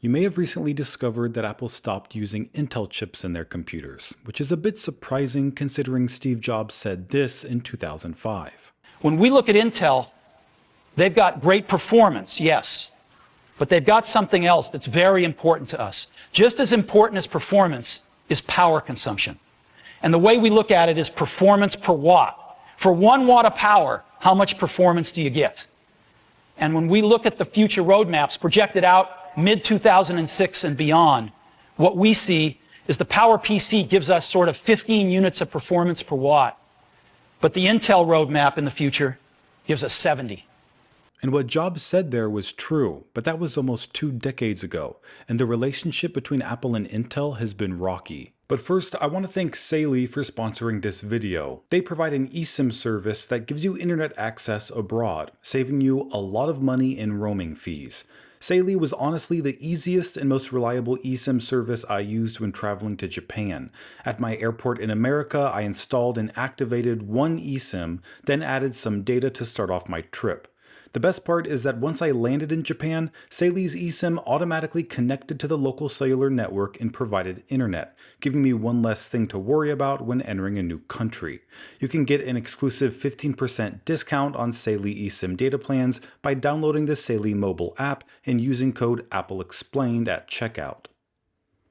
You may have recently discovered that Apple stopped using Intel chips in their computers, which is a bit surprising considering Steve Jobs said this in 2005. When we look at Intel, they've got great performance, yes, but they've got something else that's very important to us. Just as important as performance is power consumption. And the way we look at it is performance per watt. For 1 watt of power, how much performance do you get? And when we look at the future roadmaps projected out mid-2006 and beyond, what we see is the PowerPC gives us sort of 15 units of performance per watt. But the Intel roadmap in the future gives us 70. And what Jobs said there was true, but that was almost 2 decades ago, and the relationship between Apple and Intel has been rocky. But first, I want to thank Saley for sponsoring this video. They provide an Esim service that gives you internet access abroad, saving you a lot of money in roaming fees. Saley was honestly the easiest and most reliable eSIM service I used when traveling to Japan. At my airport in America, I installed and activated one eSIM, then added some data to start off my trip. The best part is that once I landed in Japan, Saley's eSIM automatically connected to the local cellular network and provided internet, giving me one less thing to worry about when entering a new country. You can get an exclusive 15% discount on Saley eSIM data plans by downloading the Saley mobile app and using code AppleExplained at checkout.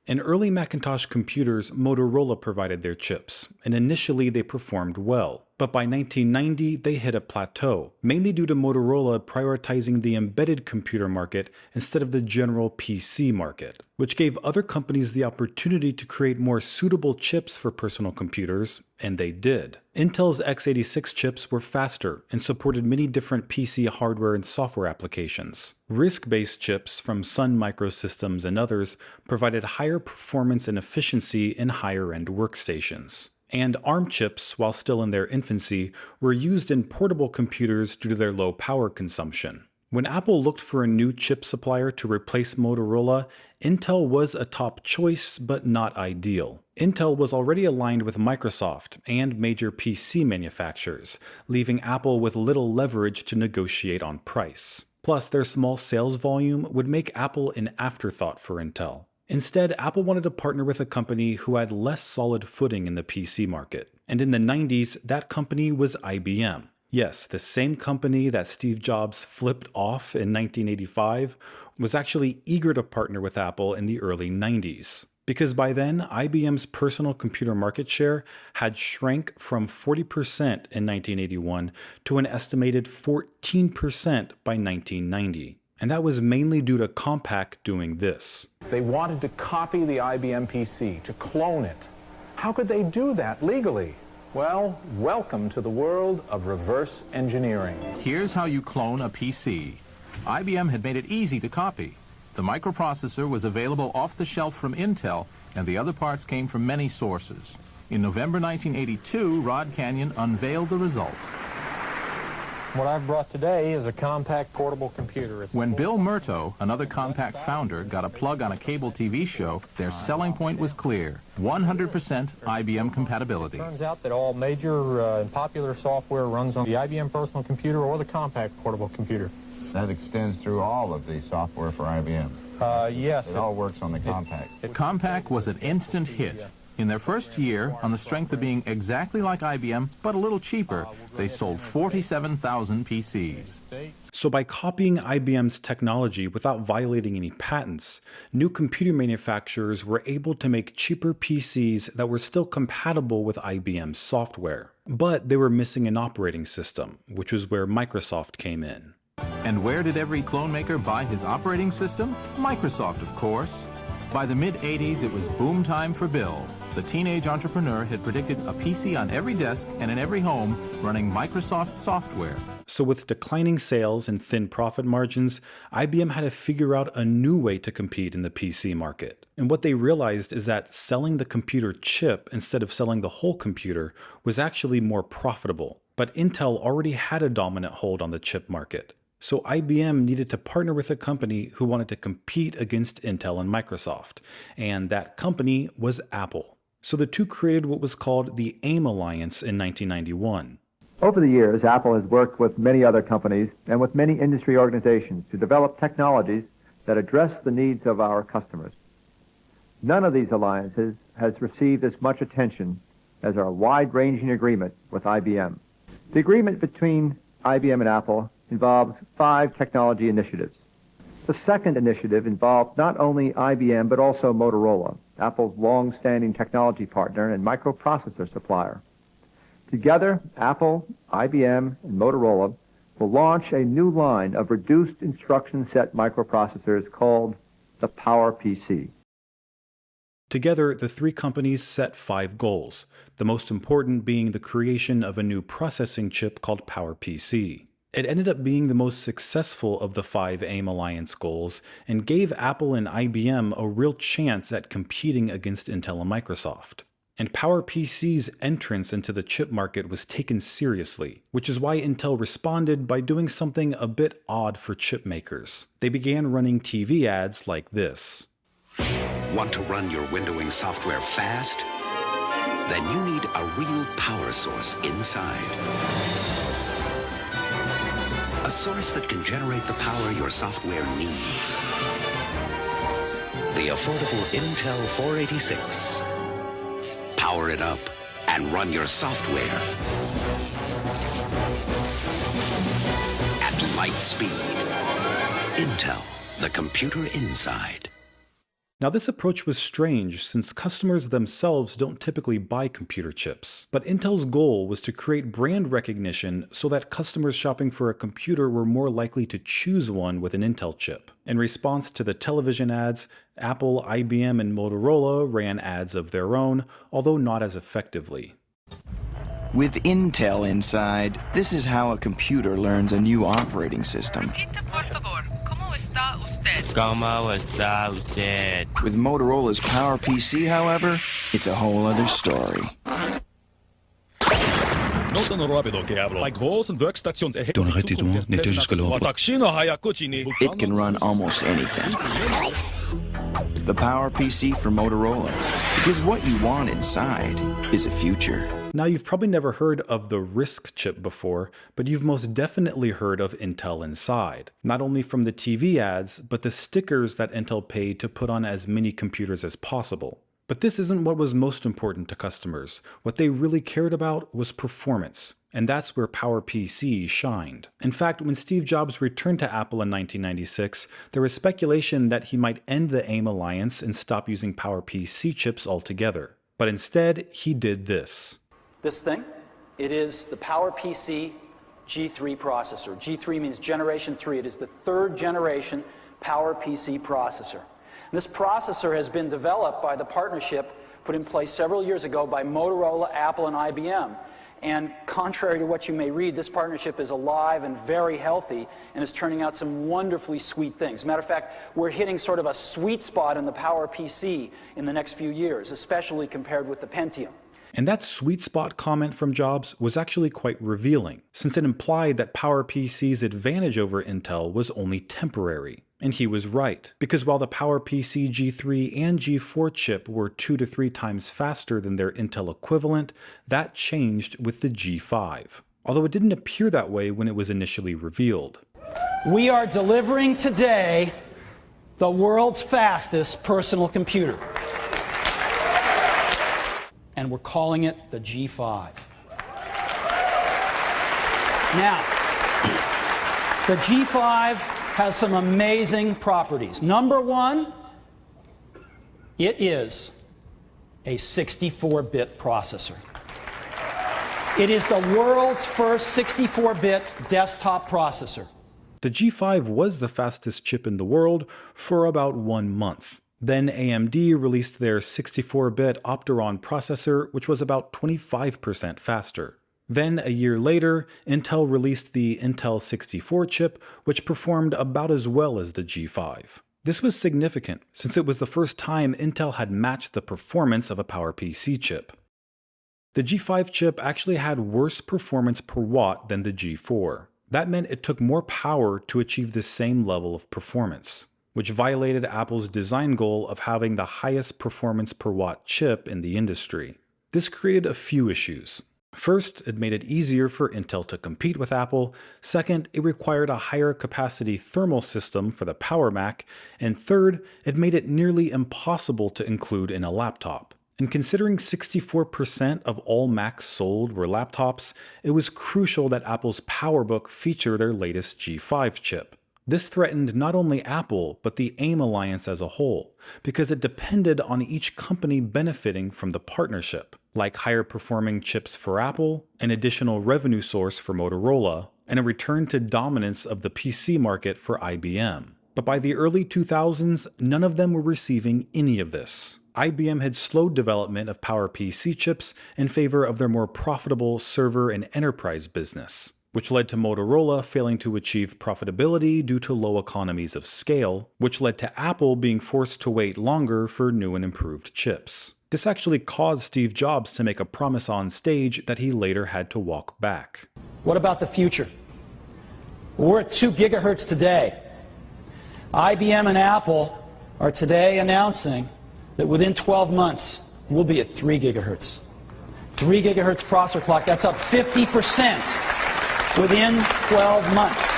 In early Macintosh computers, Motorola provided their chips, and initially they performed well. But by 1990, they hit a plateau, mainly due to Motorola prioritizing the embedded computer market instead of the general PC market, which gave other companies the opportunity to create more suitable chips for personal computers, and they did. Intel's x86 chips were faster and supported many different PC hardware and software applications. RISC-based chips from Sun Microsystems and others provided higher performance and efficiency in higher-end workstations. And ARM chips, while still in their infancy, were used in portable computers due to their low power consumption. When Apple looked for a new chip supplier to replace Motorola, Intel was a top choice, but not ideal. Intel was already aligned with Microsoft and major PC manufacturers, leaving Apple with little leverage to negotiate on price. Plus, their small sales volume would make Apple an afterthought for Intel. Instead, Apple wanted to partner with a company who had less solid footing in the PC market. And in the 90s, that company was IBM. Yes, the same company that Steve Jobs flipped off in 1985 was actually eager to partner with Apple in the early 90s. Because by then, IBM's personal computer market share had shrank from 40% in 1981 to an estimated 14% by 1990. And that was mainly due to Compaq doing this. They wanted to copy the IBM PC, to clone it. How could they do that legally? Well, welcome to the world of reverse engineering. Here's how you clone a PC. IBM had made it easy to copy. The microprocessor was available off the shelf from Intel, and the other parts came from many sources. In November 1982, Rod Canyon unveiled the result. What I've brought today is a compact portable computer. When Bill Murto, another Compaq founder, got a plug on a cable TV show, their selling point was clear: 100% IBM compatibility. It turns out that all major and popular software runs on the IBM personal computer or the Compaq portable computer. That extends through all of the software for IBM. Yes. It all works on the Compaq. Compaq was an instant hit. In their first year, on the strength of being exactly like IBM, but a little cheaper, they sold 47,000 PCs. So by copying IBM's technology without violating any patents, new computer manufacturers were able to make cheaper PCs that were still compatible with IBM's software. But they were missing an operating system, which was where Microsoft came in. And where did every clone maker buy his operating system? Microsoft, of course. By the mid-'80s, it was boom time for Bill. The teenage entrepreneur had predicted a PC on every desk and in every home running Microsoft software. So with declining sales and thin profit margins, IBM had to figure out a new way to compete in the PC market. And what they realized is that selling the computer chip instead of selling the whole computer was actually more profitable. But Intel already had a dominant hold on the chip market. So IBM needed to partner with a company who wanted to compete against Intel and Microsoft, and that company was Apple. So the two created what was called the AIM Alliance in 1991. Over the years, Apple has worked with many other companies and with many industry organizations to develop technologies that address the needs of our customers. None of these alliances has received as much attention as our wide-ranging agreement with IBM. The agreement between IBM and Apple involves 5 technology initiatives. The second initiative involved not only IBM but also Motorola, Apple's long-standing technology partner and microprocessor supplier. Together, Apple, IBM, and Motorola will launch a new line of reduced instruction set microprocessors called the PowerPC. Together, the 3 companies set 5 goals, the most important being the creation of a new processing chip called PowerPC. It ended up being the most successful of the 5 AIM Alliance goals and gave Apple and IBM a real chance at competing against Intel and Microsoft. And PowerPC's entrance into the chip market was taken seriously, which is why Intel responded by doing something a bit odd for chip makers. They began running TV ads like this. Want to run your windowing software fast? Then you need a real power source inside. A source that can generate the power your software needs. The affordable Intel 486. Power it up and run your software at light speed. Intel, the computer inside. Now this approach was strange since customers themselves don't typically buy computer chips, but Intel's goal was to create brand recognition so that customers shopping for a computer were more likely to choose one with an Intel chip. In response to the television ads, Apple, IBM, and Motorola ran ads of their own, although not as effectively. With Intel inside, this is how a computer learns a new operating system. ¿Cómo está usted? With Motorola's PowerPC, however, it's a whole other story. It can run almost anything. The PowerPC for Motorola, because what you want inside is a future. Now you've probably never heard of the RISC chip before, but you've most definitely heard of Intel Inside. Not only from the TV ads, but the stickers that Intel paid to put on as many computers as possible. But this isn't what was most important to customers. What they really cared about was performance. And that's where PowerPC shined. In fact, when Steve Jobs returned to Apple in 1996, there was speculation that he might end the AIM alliance and stop using PowerPC chips altogether. But instead, he did this. This thing, it is the PowerPC G3 processor. G3 means generation 3. It is the 3rd generation PowerPC processor. And this processor has been developed by the partnership put in place several years ago by Motorola, Apple, and IBM. And contrary to what you may read, this partnership is alive and very healthy and is turning out some wonderfully sweet things. As a matter of fact, we're hitting sort of a sweet spot in the PowerPC in the next few years, especially compared with the Pentium. And that sweet spot comment from Jobs was actually quite revealing, since it implied that PowerPC's advantage over Intel was only temporary. And he was right, because while the PowerPC G3 and G4 chip were 2 to 3 times faster than their Intel equivalent, that changed with the G5. Although it didn't appear that way when it was initially revealed. We are delivering today the world's fastest personal computer. And we're calling it the G5. Now, the G5 has some amazing properties. Number one, it is a 64-bit processor. It is the world's first 64-bit desktop processor. The G5 was the fastest chip in the world for about 1 month. Then AMD released their 64-bit Opteron processor, which was about 25% faster. Then, a year later, Intel released the Intel 64 chip, which performed about as well as the G5. This was significant, since it was the first time Intel had matched the performance of a PowerPC chip. The G5 chip actually had worse performance per watt than the G4. That meant it took more power to achieve the same level of performance, which violated Apple's design goal of having the highest performance per watt chip in the industry. This created a few issues. First, it made it easier for Intel to compete with Apple. Second, it required a higher capacity thermal system for the Power Mac. And third, it made it nearly impossible to include in a laptop. And considering 64% of all Macs sold were laptops, it was crucial that Apple's PowerBook feature their latest G5 chip. This threatened not only Apple, but the AIM alliance as a whole, because it depended on each company benefiting from the partnership, like higher performing chips for Apple, an additional revenue source for Motorola, and a return to dominance of the PC market for IBM. But by the early 2000s, none of them were receiving any of this. IBM had slowed development of PowerPC chips in favor of their more profitable server and enterprise business, which led to Motorola failing to achieve profitability due to low economies of scale, which led to Apple being forced to wait longer for new and improved chips. This actually caused Steve Jobs to make a promise on stage that he later had to walk back. What about the future? We're at 2 gigahertz today. IBM and Apple are today announcing that within 12 months, we'll be at 3 gigahertz. 3 gigahertz processor clock, that's up 50% within 12 months.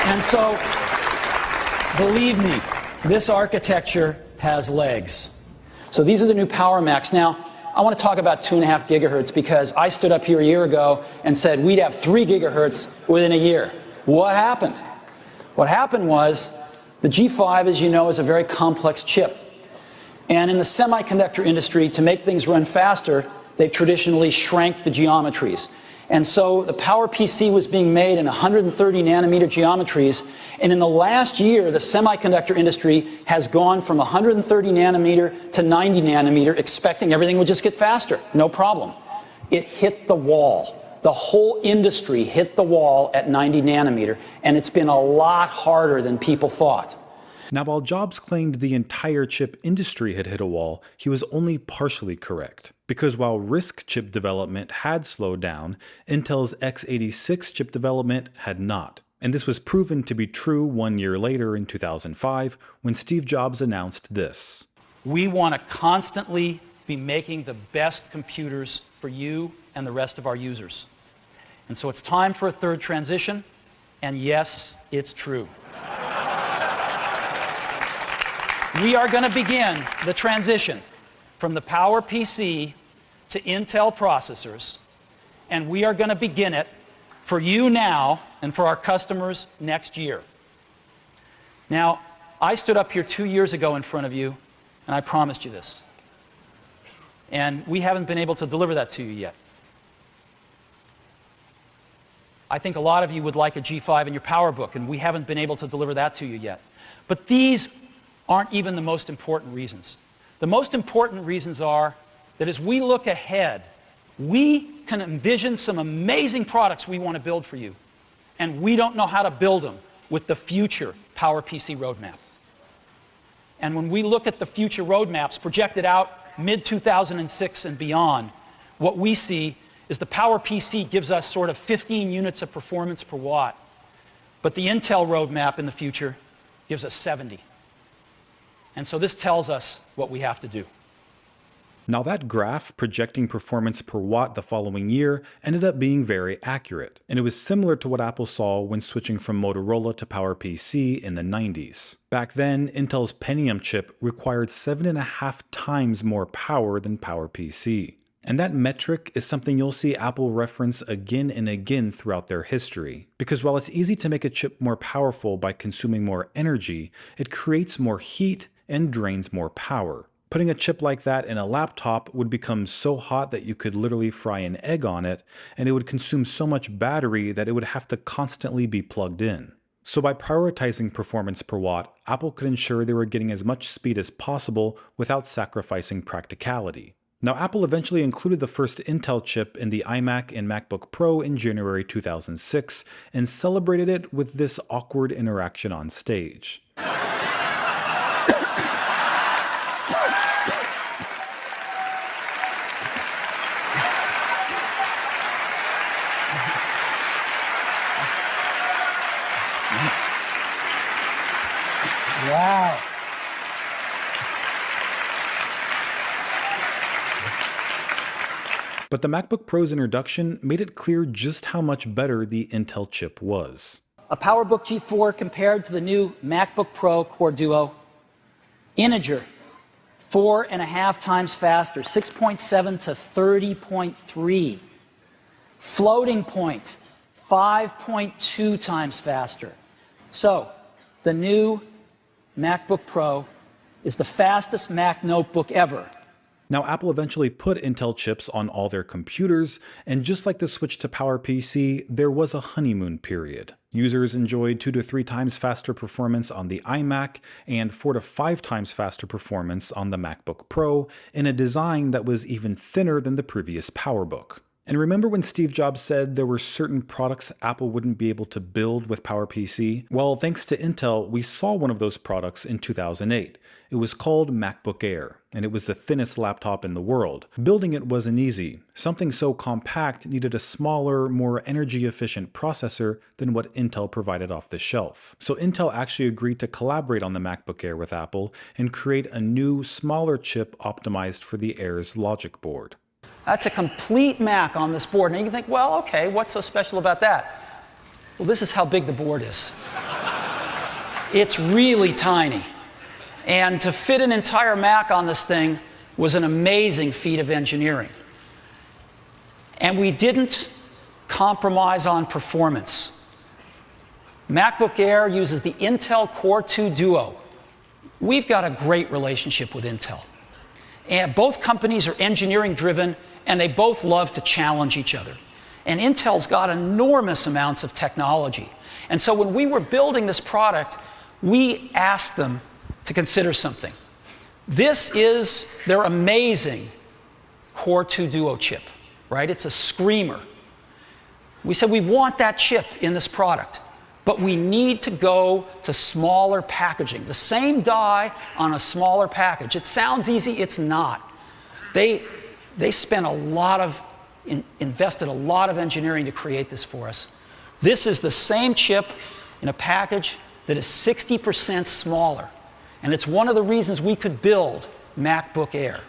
And so, believe me, this architecture has legs. So these are the new Power Macs. Now, I want to talk about 2.5 gigahertz because I stood up here a year ago and said we'd have 3 gigahertz within a year. What happened? What happened was the G5, as you know, is a very complex chip. And in the semiconductor industry, to make things run faster, they've traditionally shrank the geometries. And so the PowerPC was being made in 130 nanometer geometries. And in the last year, the semiconductor industry has gone from 130 nanometer to 90 nanometer, expecting everything would just get faster. No problem. It hit the wall. The whole industry hit the wall at 90 nanometer. And it's been a lot harder than people thought. Now, while Jobs claimed the entire chip industry had hit a wall, he was only partially correct. Because while RISC chip development had slowed down, Intel's x86 chip development had not. And this was proven to be true 1 year later in 2005 when Steve Jobs announced this. We want to constantly be making the best computers for you and the rest of our users. And so it's time for a third transition, and yes, it's true. We are going to begin the transition from the PowerPC to Intel processors, and we are going to begin it for you now and for our customers next year. Now, I stood up here 2 years ago in front of you, and I promised you this. And we haven't been able to deliver that to you yet. I think a lot of you would like a G5 in your PowerBook, and we haven't been able to deliver that to you yet. But these aren't even the most important reasons. The most important reasons are that as we look ahead, we can envision some amazing products we want to build for you. And we don't know how to build them with the future PowerPC roadmap. And when we look at the future roadmaps projected out mid-2006 and beyond, what we see is the PowerPC gives us sort of 15 units of performance per watt. But the Intel roadmap in the future gives us 70. And so this tells us what we have to do. Now that graph projecting performance per watt the following year ended up being very accurate, and it was similar to what Apple saw when switching from Motorola to PowerPC in the 90s. Back then, Intel's Pentium chip required 7.5 times more power than PowerPC. And that metric is something you'll see Apple reference again and again throughout their history. Because while it's easy to make a chip more powerful by consuming more energy, it creates more heat and drains more power. Putting a chip like that in a laptop would become so hot that you could literally fry an egg on it, and it would consume so much battery that it would have to constantly be plugged in. So by prioritizing performance per watt, Apple could ensure they were getting as much speed as possible without sacrificing practicality. Now, Apple eventually included the first Intel chip in the iMac and MacBook Pro in January 2006 and celebrated it with this awkward interaction on stage. Wow. But the MacBook Pro's introduction made it clear just how much better the Intel chip was. A PowerBook G4 compared to the new MacBook Pro Core Duo. Integer, 4.5 times faster, 6.7 to 30.3. Floating point, 5.2 times faster. So, the new MacBook Pro is the fastest Mac notebook ever. Now, Apple eventually put Intel chips on all their computers, and just like the switch to PowerPC, there was a honeymoon period. Users enjoyed 2 to 3 times faster performance on the iMac and 4 to 5 times faster performance on the MacBook Pro in a design that was even thinner than the previous PowerBook. And remember when Steve Jobs said there were certain products Apple wouldn't be able to build with PowerPC? Well, thanks to Intel, we saw one of those products in 2008. It was called MacBook Air, and it was the thinnest laptop in the world. Building it wasn't easy. Something so compact needed a smaller, more energy-efficient processor than what Intel provided off the shelf. So Intel actually agreed to collaborate on the MacBook Air with Apple and create a new, smaller chip optimized for the Air's logic board. That's a complete Mac on this board. And you can think, well, okay, what's so special about that? Well, this is how big the board is. It's really tiny. And to fit an entire Mac on this thing was an amazing feat of engineering. And we didn't compromise on performance. MacBook Air uses the Intel Core 2 Duo. We've got a great relationship with Intel. And both companies are engineering driven, and they both love to challenge each other. And Intel's got enormous amounts of technology. And so when we were building this product, we asked them to consider something. This is their amazing Core 2 Duo chip, right? It's a screamer. We said we want that chip in this product, but we need to go to smaller packaging. The same die on a smaller package. It sounds easy, it's not. They spent invested a lot of engineering to create this for us. This is the same chip in a package that is 60% smaller. And it's one of the reasons we could build MacBook Air.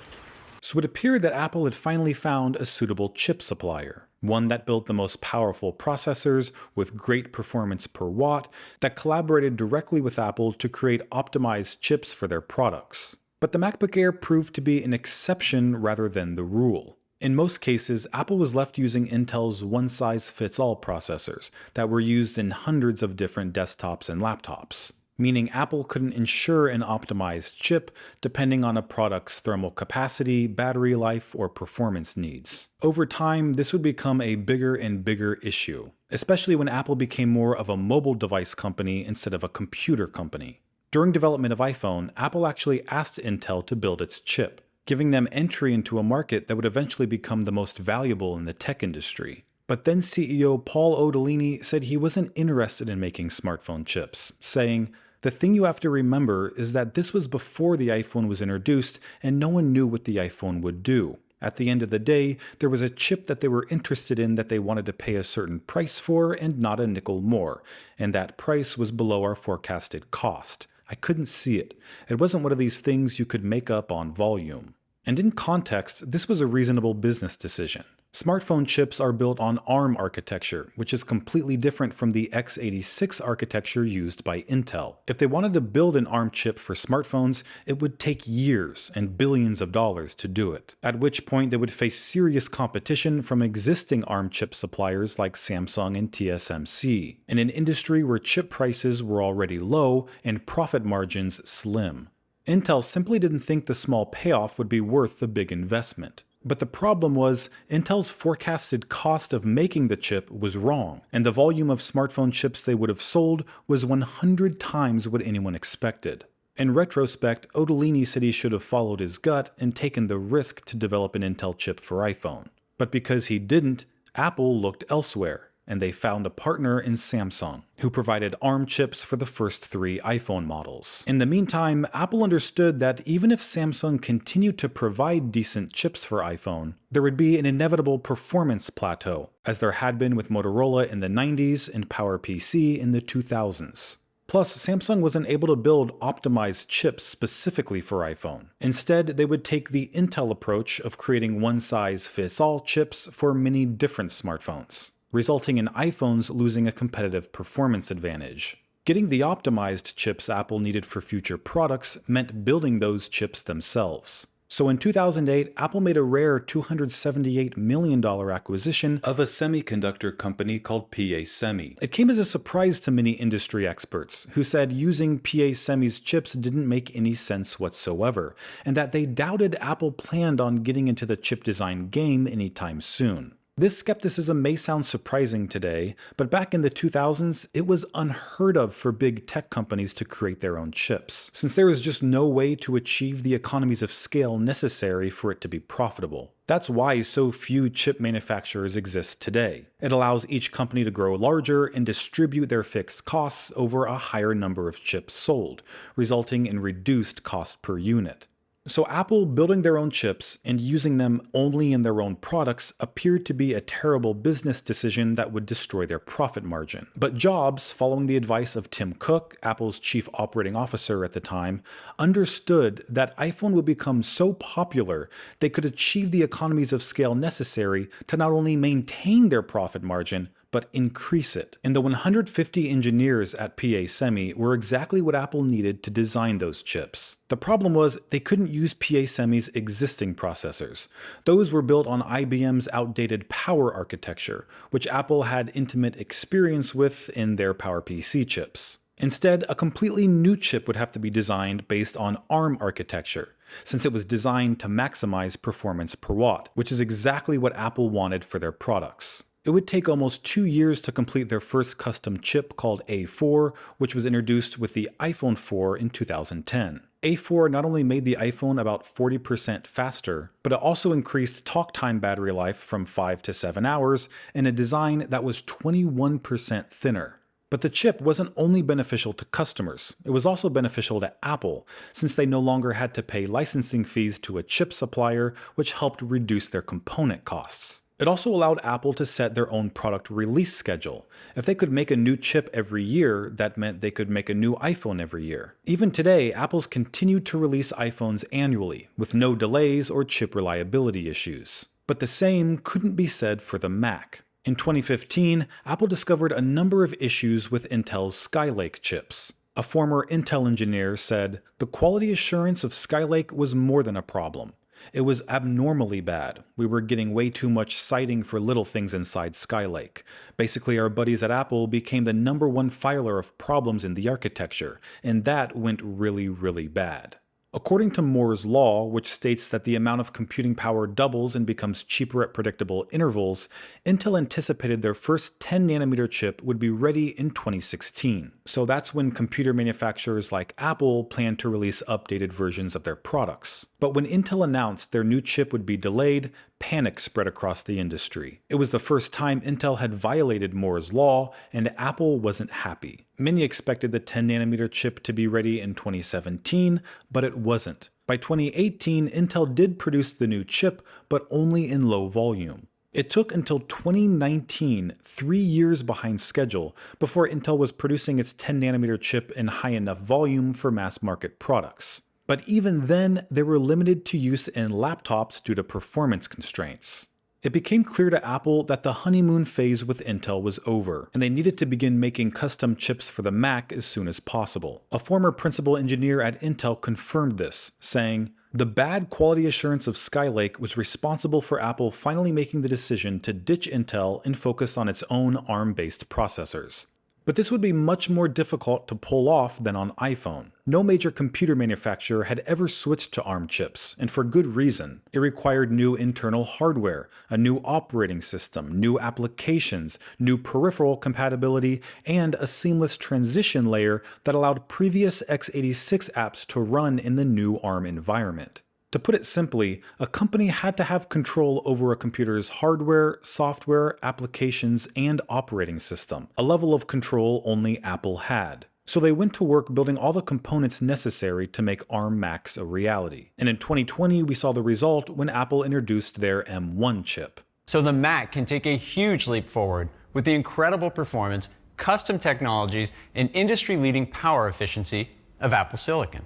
So it appeared that Apple had finally found a suitable chip supplier. One that built the most powerful processors with great performance per watt, that collaborated directly with Apple to create optimized chips for their products. But the MacBook Air proved to be an exception rather than the rule. In most cases, Apple was left using Intel's one-size-fits-all processors that were used in hundreds of different desktops and laptops, meaning Apple couldn't ensure an optimized chip depending on a product's thermal capacity, battery life, or performance needs. Over time, this would become a bigger and bigger issue, especially when Apple became more of a mobile device company instead of a computer company. During development of iPhone, Apple actually asked Intel to build its chip, giving them entry into a market that would eventually become the most valuable in the tech industry. But then CEO Paul Otellini said he wasn't interested in making smartphone chips, saying, "The thing you have to remember is that this was before the iPhone was introduced and no one knew what the iPhone would do. At the end of the day, there was a chip that they were interested in that they wanted to pay a certain price for and not a nickel more, and that price was below our forecasted cost. I couldn't see it. It wasn't one of these things you could make up on volume." And in context, this was a reasonable business decision. Smartphone chips are built on ARM architecture, which is completely different from the x86 architecture used by Intel. If they wanted to build an ARM chip for smartphones, it would take years and billions of dollars to do it, at which point they would face serious competition from existing ARM chip suppliers like Samsung and TSMC, in an industry where chip prices were already low and profit margins slim. Intel simply didn't think the small payoff would be worth the big investment. But the problem was, Intel's forecasted cost of making the chip was wrong, and the volume of smartphone chips they would have sold was 100 times what anyone expected. In retrospect, Otellini said he should have followed his gut and taken the risk to develop an Intel chip for iPhone. But because he didn't, Apple looked elsewhere, and they found a partner in Samsung, who provided ARM chips for the first 3 iPhone models. In the meantime, Apple understood that even if Samsung continued to provide decent chips for iPhone, there would be an inevitable performance plateau, as there had been with Motorola in the 90s and PowerPC in the 2000s. Plus, Samsung wasn't able to build optimized chips specifically for iPhone. Instead, they would take the Intel approach of creating one-size-fits-all chips for many different smartphones, resulting in iPhones losing a competitive performance advantage. Getting the optimized chips Apple needed for future products meant building those chips themselves. So in 2008, Apple made a rare $278 million acquisition of a semiconductor company called Semi. It came as a surprise to many industry experts, who said using Semi's chips didn't make any sense whatsoever, and that they doubted Apple planned on getting into the chip design game anytime soon. This skepticism may sound surprising today, but back in the 2000s, it was unheard of for big tech companies to create their own chips, since there was just no way to achieve the economies of scale necessary for it to be profitable. That's why so few chip manufacturers exist today. It allows each company to grow larger and distribute their fixed costs over a higher number of chips sold, resulting in reduced cost per unit. So Apple building their own chips and using them only in their own products appeared to be a terrible business decision that would destroy their profit margin. But Jobs, following the advice of Tim Cook, Apple's chief operating officer at the time, understood that iPhone would become so popular they could achieve the economies of scale necessary to not only maintain their profit margin, but increase it. And the 150 engineers at Semi were exactly what Apple needed to design those chips. The problem was they couldn't use Semi's existing processors. Those were built on IBM's outdated Power architecture, which Apple had intimate experience with in their PowerPC chips. Instead, a completely new chip would have to be designed based on ARM architecture, since it was designed to maximize performance per watt, which is exactly what Apple wanted for their products. It would take almost 2 years to complete their first custom chip called A4, which was introduced with the iPhone 4 in 2010. A4 not only made the iPhone about 40% faster, but it also increased talk time battery life from 5 to 7 hours in a design that was 21% thinner. But the chip wasn't only beneficial to customers, it was also beneficial to Apple, since they no longer had to pay licensing fees to a chip supplier, which helped reduce their component costs. It also allowed Apple to set their own product release schedule. If they could make a new chip every year, that meant they could make a new iPhone every year. Even today, Apple's continued to release iPhones annually, with no delays or chip reliability issues. But the same couldn't be said for the Mac. In 2015, Apple discovered a number of issues with Intel's Skylake chips. A former Intel engineer said, "The quality assurance of Skylake was more than a problem. It was abnormally bad. We were getting way too much citing for little things inside Skylake. Basically, our buddies at Apple became the #1 filer of problems in the architecture, and that went really, really bad." According to Moore's law, which states that the amount of computing power doubles and becomes cheaper at predictable intervals, Intel anticipated their first 10nm chip would be ready in 2016. So that's when computer manufacturers like Apple planned to release updated versions of their products. But when Intel announced their new chip would be delayed, panic spread across the industry. It was the first time Intel had violated Moore's law, and Apple wasn't happy. Many expected the 10nm chip to be ready in 2017, but it wasn't. By 2018, Intel did produce the new chip, but only in low volume. It took until 2019, 3 years behind schedule, before Intel was producing its 10nm chip in high enough volume for mass market products. But even then, they were limited to use in laptops due to performance constraints. It became clear to Apple that the honeymoon phase with Intel was over, and they needed to begin making custom chips for the Mac as soon as possible. A former principal engineer at Intel confirmed this, saying, "The bad quality assurance of Skylake was responsible for Apple finally making the decision to ditch Intel and focus on its own ARM-based processors." But this would be much more difficult to pull off than on iPhone. No major computer manufacturer had ever switched to ARM chips, and for good reason. It required new internal hardware, a new operating system, new applications, new peripheral compatibility, and a seamless transition layer that allowed previous x86 apps to run in the new ARM environment. To put it simply, a company had to have control over a computer's hardware, software, applications, and operating system, a level of control only Apple had. So they went to work building all the components necessary to make ARM Macs a reality. And in 2020, we saw the result when Apple introduced their M1 chip. So the Mac can take a huge leap forward with the incredible performance, custom technologies, and industry-leading power efficiency of Apple Silicon.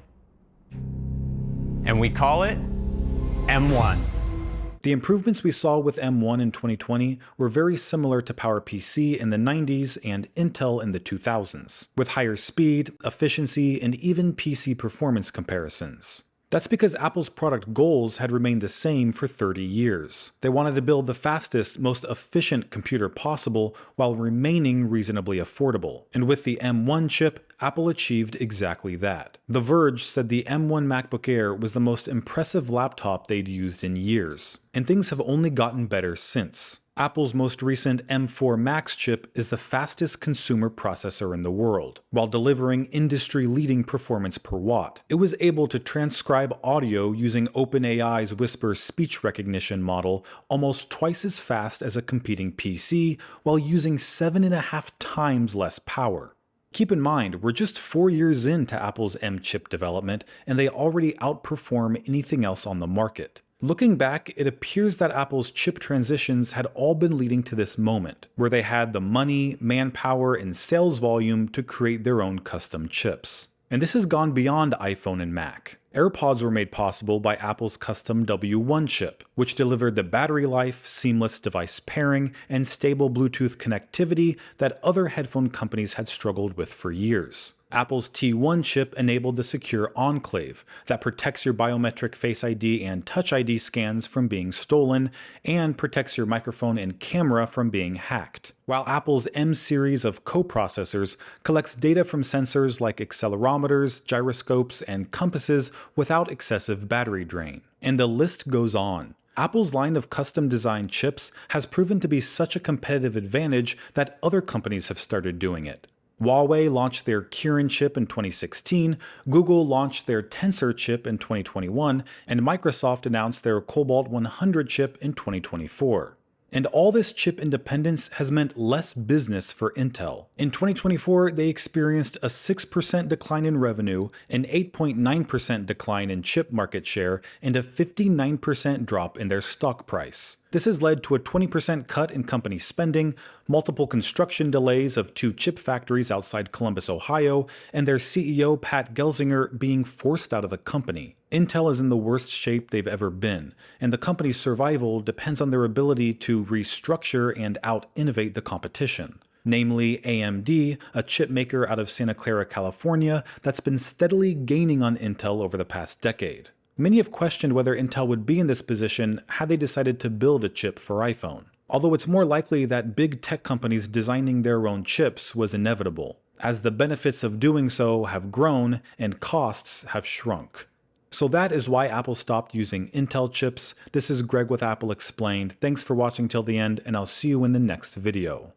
And we call it M1. The improvements we saw with M1 in 2020 were very similar to PowerPC in the 90s and Intel in the 2000s, with higher speed, efficiency, and even PC performance comparisons. That's because Apple's product goals had remained the same for 30 years. They wanted to build the fastest, most efficient computer possible while remaining reasonably affordable. And with the M1 chip, Apple achieved exactly that. The Verge said the M1 MacBook Air was the most impressive laptop they'd used in years. And things have only gotten better since. Apple's most recent M4 Max chip is the fastest consumer processor in the world, while delivering industry-leading performance per watt. It was able to transcribe audio using OpenAI's Whisper speech recognition model almost twice as fast as a competing PC, while using 7.5 times less power. Keep in mind, we're just 4 years into Apple's M chip development, and they already outperform anything else on the market. Looking back, it appears that Apple's chip transitions had all been leading to this moment, where they had the money, manpower, and sales volume to create their own custom chips. And this has gone beyond iPhone and Mac. AirPods were made possible by Apple's custom W1 chip, which delivered the battery life, seamless device pairing, and stable Bluetooth connectivity that other headphone companies had struggled with for years. Apple's T1 chip enabled the secure Enclave that protects your biometric Face ID and Touch ID scans from being stolen and protects your microphone and camera from being hacked. While Apple's M series of coprocessors collects data from sensors like accelerometers, gyroscopes, and compasses without excessive battery drain. And the list goes on. Apple's line of custom-designed chips has proven to be such a competitive advantage that other companies have started doing it. Huawei launched their Kirin chip in 2016, Google launched their Tensor chip in 2021, and Microsoft announced their Cobalt 100 chip in 2024. And all this chip independence has meant less business for Intel. In 2024, they experienced a 6% decline in revenue, an 8.9% decline in chip market share, and a 59% drop in their stock price. This has led to a 20% cut in company spending, multiple construction delays of 2 chip factories outside Columbus, Ohio, and their CEO Pat Gelsinger being forced out of the company. Intel is in the worst shape they've ever been, and the company's survival depends on their ability to restructure and out-innovate the competition. Namely AMD, a chip maker out of Santa Clara, California, that's been steadily gaining on Intel over the past decade. Many have questioned whether Intel would be in this position had they decided to build a chip for iPhone. Although it's more likely that big tech companies designing their own chips was inevitable, as the benefits of doing so have grown and costs have shrunk. So that is why Apple stopped using Intel chips. This is Greg with Apple Explained. Thanks for watching till the end, and I'll see you in the next video.